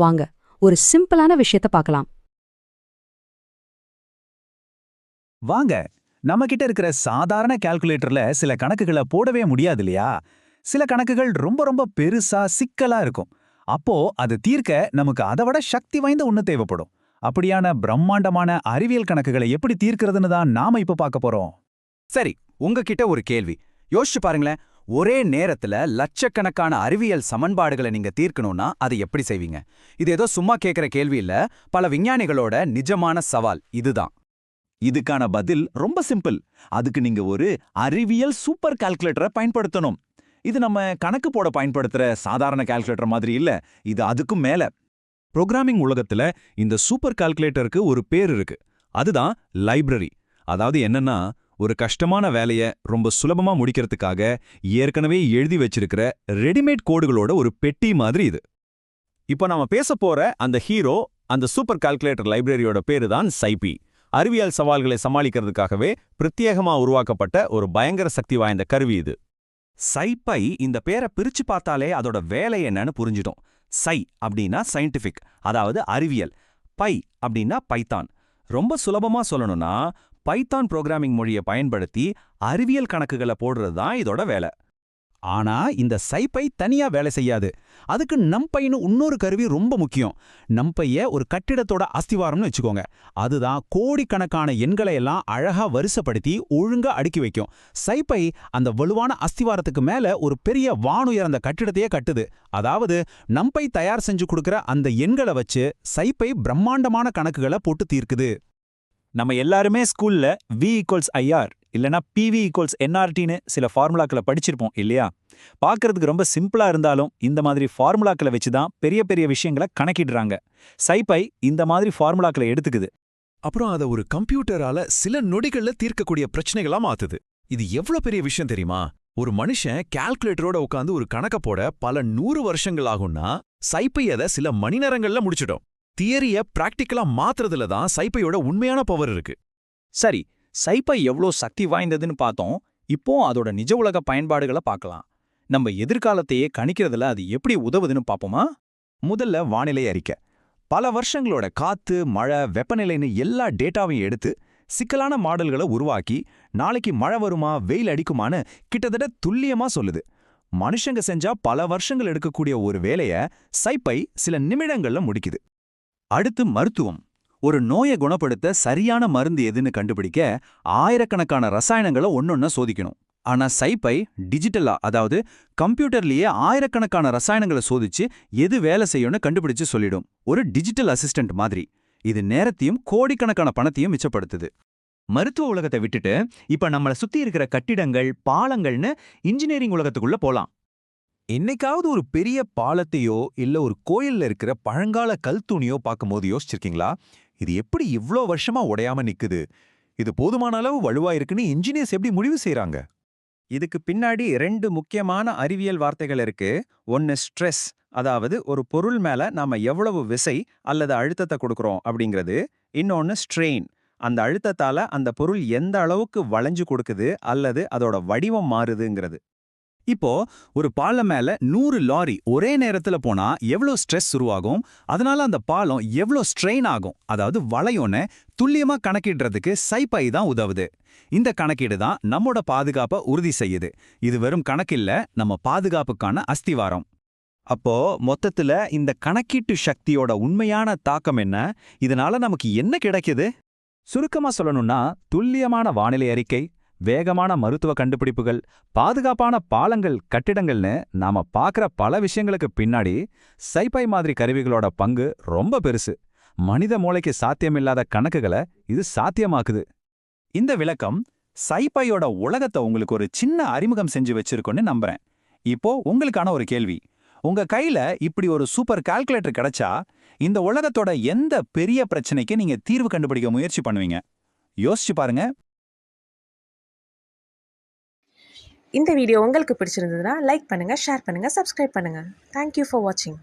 வாங்க ஒரு சிம்பிளான விஷயத்த பார்க்கலாம். வாங்க, நம்ம கிட்ட இருக்கிற சாதாரண கால்குலேட்டர்ல சில கணக்குகளை போடவே முடியாது இல்லையா? சில கணக்குகள் ரொம்ப ரொம்ப பெருசா சிக்கலா இருக்கும். அப்போ அது தீர்க்க நமக்கு அதை விட சக்தி வாய்ந்த ஒண்ணு தேவைப்படும். அப்படியான பிரம்மாண்டமான அறிவியல் கணக்குகளை எப்படி தீர்க்கிறதுன்னு தான் நாம இப்ப பார்க்க போறோம். சரி, உங்ககிட்ட ஒரு கேள்வி. யோசிச்சு பாருங்களேன். ஒரே நேரத்துல லட்சக்கணக்கான அறிவியல் சமன்பாடுகளை நீங்க தீர்க்கணும்னா அதை எப்படி செய்வீங்க? இது ஏதோ சும்மா கேட்கிற கேள்வி இல்ல, பல விஞ்ஞானிகளோட நிஜமான சவால் இதுதான். இதுக்கான பதில் ரொம்ப சிம்பிள். அதுக்கு நீங்க ஒரு அறிவியல் சூப்பர் கால்குலேட்டரை பயன்படுத்தணும். இது நம்ம கணக்கு போட பயன்படுத்துற சாதாரண கால்குலேட்டர் மாதிரி இல்ல, இது அதுக்கும் மேல. புரோகிராமிங் உலகத்துல இந்த சூப்பர் கால்குலேட்டருக்கு ஒரு பேர் இருக்கு. அதுதான் லைப்ரரி. அதாவது என்னன்னா, ஒரு கஷ்டமான வேலைய ரொம்ப சுலபமா முடிக்கிறதுக்காக ஏற்கனவே எழுதி வச்சிருக்கிற ரெடிமேட் கோடுகளோட ஒரு பெட்டி மாதிரி இது. இப்போ நாம பேச போற அந்த ஹீரோ, அந்த சூப்பர் கால்குலேட்டர் லைப்ரரியோட பேரு தான் SciPy. அறிவியல் சவால்களை சமாளிக்கிறதுக்காகவே பிரத்யேகமா உருவாக்கப்பட்ட ஒரு பயங்கர சக்தி வாய்ந்த கருவி இது. SciPy இந்த பேரை பிரிச்சு பார்த்தாலே அதோட வேலை என்னன்னு புரிஞ்சிடும். சை அப்படின்னா சயின்டிஃபிக், அதாவது அறிவியல். பை அப்படின்னா பைத்தான். ரொம்ப சுலபமா சொல்லணும்னா, பைத்தான் புரோகிராமிங் மொழியை பயன்படுத்தி அறிவியல் கணக்குகளை போடுறது தான் இதோட வேலை. ஆனா இந்த SciPy தனியா வேலை செய்யாது. அதுக்கு நம்பைன்னு இன்னொரு கருவி ரொம்ப முக்கியம். நம்பைய ஒரு கட்டிடத்தோட அஸ்திவாரம்னு வச்சுக்கோங்க. அதுதான் கோடிக்கணக்கான எண்களை எல்லாம் அழகா வரிசைப்படுத்தி ஒழுங்கா அடுக்கி வைக்கும். SciPy அந்த வலுவான அஸ்திவாரத்துக்கு மேல ஒரு பெரிய வானுயர்ந்த கட்டிடத்தையே கட்டுது. அதாவது நம்பை தயார் செஞ்சு கொடுக்கிற அந்த எண்களை வச்சு SciPy பிரம்மாண்டமான கணக்குகளை போட்டு தீர்க்குது. நம்ம எல்லாருமே ஸ்கூல்ல V=IR இல்லனா PV=NRTன்னு சில ஃபார்முலாக்களை படிச்சிருப்போம் இல்லையா? பார்க்கறதுக்கு ரொம்ப சிம்பிளா இருந்தாலும் இந்த மாதிரி ஃபார்முலாக்களை வச்சு தான் பெரிய பெரிய விஷயங்களை கணக்கிடுறாங்க. SciPy இந்த மாதிரி ஃபார்முலாக்களை எடுத்துக்குது. அப்புறம் அதை ஒரு கம்ப்யூட்டரால சில நொடிகள்ல தீர்க்கக்கூடிய பிரச்சனைகளா மாத்துது. இது எவ்வளவு பெரிய விஷயம் தெரியுமா? ஒரு மனுஷன் கால்குலேட்டரோட உட்காந்து ஒரு கணக்க போட பல 100 வருஷங்கள் ஆகும்னா, SciPy அதை சில மணி நேரங்கள்ல முடிச்சிடும். தியரிய பிராக்டிக்கலா மாத்துறதுல தான் SciPyயோட உண்மையான பவர் இருக்கு. சரி, SciPy எவ்வளோ சக்தி வாய்ந்ததுன்னு பார்த்தோம். இப்போ அதோட நிஜ உலக பயன்பாடுகளை பார்க்கலாம். நம்ம எதிர்காலத்தையே கணிக்கிறதுல அது எப்படி உதவுதுன்னு பார்ப்போமா? முதல்ல வானிலை அறிக்கை. பல வருஷங்களோட காத்து, மழை, வெப்பநிலைன்னு எல்லா டேட்டாவையும் எடுத்து சிக்கலான மாடல்களை உருவாக்கி நாளைக்கு மழை வருமா, வெயில் அடிக்குமான்னு கிட்டத்தட்ட துல்லியமா சொல்லுது. மனுஷங்க செஞ்சா பல வருஷங்கள் எடுக்கக்கூடிய ஒரு வேலையை SciPy சில நிமிடங்கள்ல முடிக்குது. அடுத்து மருத்துவம். ஒரு நோயை குணப்படுத்த சரியான மருந்து எதுன்னு கண்டுபிடிக்க ஆயிரக்கணக்கான ரசாயனங்களை ஒன்னொன்னா சோதிக்கணும். ஆனா SciPy டிஜிட்டலா, அதாவது கம்ப்யூட்டர்லயே ஆயிரக்கணக்கான ரசாயனங்களை சோதிச்சு எது வேலை செய்யும்னு கண்டுபிடிச்சு சொல்லிடும். ஒரு டிஜிட்டல் அசிஸ்டன்ட் மாதிரி. இது நேரத்தையும் கோடிக்கணக்கான பணத்தையும் மிச்சப்படுத்துது. மருத்துவ உலகத்தை விட்டுட்டு இப்ப நம்மள சுத்தி இருக்கிற கட்டிடங்கள், பாலங்கள்னு இன்ஜினியரிங் உலகத்துக்குள்ள போலாம். என்னைக்காவது ஒரு பெரிய பாலத்தையோ இல்ல ஒரு கோயில்ல இருக்கிற பழங்கால கல் தூணியோ பார்க்கும்போது யோசிச்சிருக்கீங்களா? இது எப்படி இவ்ளோ வருஷமா உடையாம நிக்குது? இது போதுமான அளவு வலுவா இருக்குன்னு இன்ஜினியர்ஸ் எப்படி முடிவு செய்றாங்க? இதுக்கு பின்னாடி 2 முக்கியமான அறிவியல் வார்த்தைகள் இருக்கு. ஒன்னு ஸ்ட்ரெஸ், அதாவது ஒரு பொருள் மேல நாம எவ்வளவு விசை அல்லது அழுத்தத்தை கொடுக்கறோம் அப்படிங்கிறது. இன்னொன்னு ஸ்ட்ரெயின், அந்த அழுத்தத்தால அந்த பொருள் எந்த அளவுக்கு வளைஞ்சு கொடுக்குது அல்லது அதோட வடிவம் மாறுதுங்கிறது. இப்போ ஒரு பாலம் மேல 100 லாரி ஒரே நேரத்துல போனா எவ்வளோ ஸ்ட்ரெஸ் உருவாகும், அதனால அந்த பாலம் எவ்வளோ ஸ்ட்ரெயின் ஆகும், அதாவது வளையோன்னு துல்லியமா கணக்கிடுறதுக்கு SciPy தான் உதவுது. இந்த கணக்கீடு தான் நம்மோட பாதுகாப்பை உறுதி செய்யுது. இது வெறும் கணக்கில்ல, நம்ம பாதுகாப்புக்கான அஸ்திவாரம். அப்போ மொத்தத்துல இந்த கணக்கீட்டு சக்தியோட உண்மையான தாக்கம் என்ன? இதனால நமக்கு என்ன கிடைக்குது? சுருக்கமா சொல்லணும்னா, துல்லியமான வானிலை அறிக்கை, வேகமான மருத்துவ கண்டுபிடிப்புகள், பாதுகாப்பான பாலங்கள், கட்டிடங்கள்னு நாம பார்க்குற பல விஷயங்களுக்கு பின்னாடி SciPy மாதிரி கருவிகளோட பங்கு ரொம்ப பெருசு. மனித மூளைக்கு சாத்தியமில்லாத கணக்குகளை இது சாத்தியமாக்குது. இந்த விளக்கம் SciPyயோட உலகத்தை உங்களுக்கு ஒரு சின்ன அறிமுகம் செஞ்சு வச்சிருக்கோன்னு நம்புறேன். இப்போ உங்களுக்கான ஒரு கேள்வி. உங்க கையில இப்படி ஒரு சூப்பர் கால்குலேட்டர் கிடைச்சா இந்த உலகத்தோட எந்த பெரிய பிரச்சனைக்கு நீங்க தீர்வு கண்டுபிடிக்க முயற்சி பண்ணுவீங்க? யோசிச்சு பாருங்க. இந்த வீடியோ உங்களுக்கு பிடிச்சிருந்ததுன்னா லைக் பண்ணுங்க, ஷேர் பண்ணுங்க, சப்ஸ்கிரைப் பண்ணுங்க. தேங்க்யூ ஃபார் வாட்சிங்.